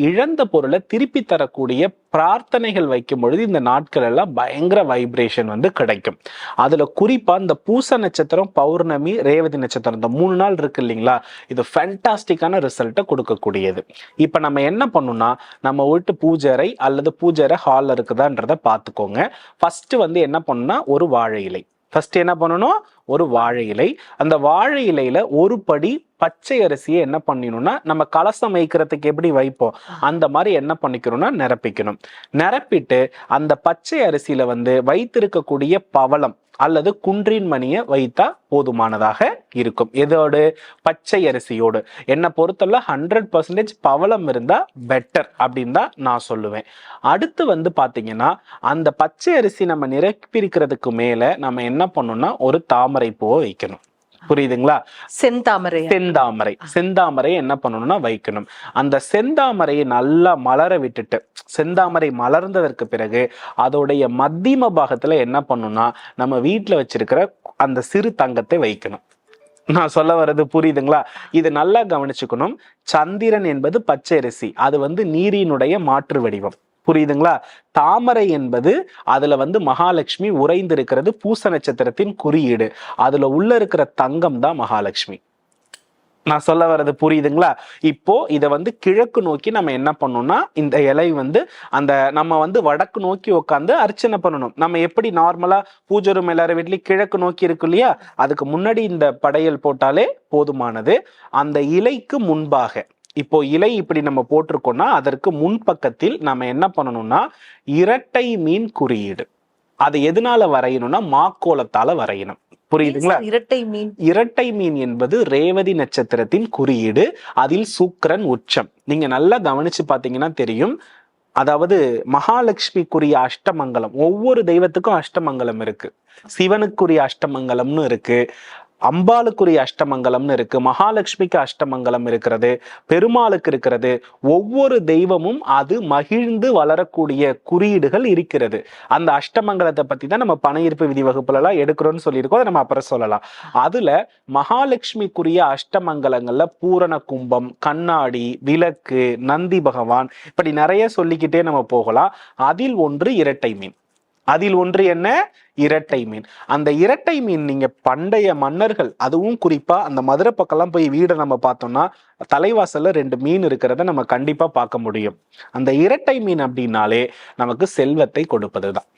இழந்த பொருளை திருப்பி தரக்கூடிய பிரார்த்தனைகள் வைக்கும் பொழுது இந்த நாட்கள் எல்லாம் பயங்கர வைப்ரேஷன் வந்து கிடைக்கும். அதுல குறிப்பா இந்த பூச நட்சத்திரம், பௌர்ணமி, ரேவதி நட்சத்திரம் இந்த 3 நாள் இருக்கு இல்லைங்களா, இது ஃபேண்டாஸ்டிக்கான ரிசல்ட்டை கொடுக்கக்கூடியது. இப்ப நம்ம என்ன பண்ணணும்னா, நம்ம வீட்டு பூஜை அறை அல்லது பூஜை அறை ஹால் இருக்குதான்றத பார்த்துக்கோங்க. ஃபர்ஸ்ட் வந்து என்ன பண்ணணும்னா, ஒரு வாழை இலை. ஃபர்ஸ்ட் என்ன பண்ணணும், ஒரு வாழை இலை. அந்த வாழை இலையில ஒரு படி பச்சை அரிசியை என்ன பண்ணிக்கணும்னா, நம்ம கலசம் வைக்கிறதுக்கு எப்படி வைப்போம் அந்த மாதிரி என்ன பண்ணிக்கணும்னா நிரப்பிக்கணும். நிரப்பிட்டு அந்த பச்சை அரிசியில வந்து வைத்திருக்கக்கூடிய பவளம் அல்லது குன்றின் மணியை வைத்தா போதுமானதாக இருக்கும். எதோடு? பச்சை அரிசியோடு. என்னை பொறுத்தவரை 100% பவளம் இருந்தா பெட்டர் அப்படின்னு தான் நான் சொல்லுவேன். அடுத்து வந்து பாத்தீங்கன்னா, அந்த பச்சை அரிசி நம்ம நிரப்பிருக்கிறதுக்கு மேல நம்ம என்ன பண்ணணும்னா, ஒரு தாமரை பூவை வைக்கணும். புரியுதுங்களா? செந்தாமரை என்ன பண்ணணும்னா வைக்கணும். அந்த செந்தாமரையை நல்லா மலர விட்டுட்டு, செந்தாமரை மலர்ந்ததற்கு பிறகு அதோடைய மத்தியம பாகத்துல என்ன பண்ணணும்னா, நம்ம வீட்டுல வச்சிருக்கிற அந்த சிறு தங்கத்தை வைக்கணும். நான் சொல்ல வர்றது புரியுதுங்களா? இது நல்லா கவனிச்சுக்கணும். சந்திரன் என்பது பச்சை அரிசி, அது வந்து நீரினுடைய மாற்று வடிவம். புரியுதுங்களா? தாமரை என்பது அதுல வந்து மகாலட்சுமி உறைந்திருக்கிறது, பூச நட்சத்திரத்தின் குறியீடு. அதுல உள்ள இருக்கிற தங்கம் தான் மகாலட்சுமி. நான் சொல்ல வர்றது புரியுதுங்களா? இப்போ இதை வந்து கிழக்கு நோக்கி நம்ம என்ன பண்ணணும்னா, இந்த இலை வந்து அந்த நம்ம வந்து வடக்கு நோக்கி உட்காந்து அர்ச்சனை பண்ணணும். நம்ம எப்படி நார்மலா பூஜை ரூம் எல்லாரும் வீட்லயும் கிழக்கு நோக்கி இருக்கு இல்லையா, அதுக்கு முன்னாடி இந்த படையல் போட்டாலே போதுமானது. அந்த இலைக்கு முன்பாக, இப்போ இலை இப்படி நம்ம போட்டிருக்கோம்னா அதற்கு முன்பக்கத்தில் நம்ம என்ன பண்ணணும்னா, இரட்டை மீன் குறியீடு. அது எதனால வரையணும்னா, மாக்கோலத்தால வரையணும். புரியுதுங்களா? இரட்டை மீன் என்பது ரேவதி நட்சத்திரத்தின் குறியீடு. அதில் சுக்கிரன் உச்சம். நீங்க நல்லா கவனிச்சு பாத்தீங்கன்னா தெரியும். அதாவது மகாலட்சுமிக்குரிய அஷ்டமங்கலம், ஒவ்வொரு தெய்வத்துக்கும் அஷ்டமங்கலம் இருக்கு. சிவனுக்குரிய அஷ்டமங்கலம்னு இருக்கு, அம்பாளுக்குரிய அஷ்டமங்கலம்னு இருக்கு, மகாலட்சுமிக்கு அஷ்டமங்கலம் இருக்கிறது, பெருமாளுக்கு இருக்கிறது. ஒவ்வொரு தெய்வமும் அது மகிழ்ந்து வளரக்கூடிய குறியீடுகள் இருக்கிறது. அந்த அஷ்டமங்கலத்தை பத்தி தான் நம்ம பணஈர்ப்பு விதி வகுப்புல எல்லாம் எடுக்கிறோம்னு சொல்லியிருக்கோம். நம்ம அப்புறம் சொல்லலாம். அதுல மகாலட்சுமிக்குரிய அஷ்டமங்கலங்கள்ல பூரண கும்பம், கண்ணாடி, விளக்கு, நந்தி பகவான், இப்படி நிறைய சொல்லிக்கிட்டே நம்ம போகலாம். அதில் ஒன்று இரட்டை மீன். அதில் ஒன்று என்ன? இரட்டை மீன். அந்த இரட்டை மீன் நீங்க பண்டைய மன்னர்கள், அதுவும் குறிப்பா அந்த மதுரை பக்கம்லாம் போய் வீடை நம்ம பார்த்தோம்னா தலைவாசல்ல 2 மீன் இருக்கிறத நம்ம கண்டிப்பா பார்க்க முடியும். அந்த இரட்டை மீன் அப்படின்னாலே நமக்கு செல்வத்தை கொடுப்பதுதான்.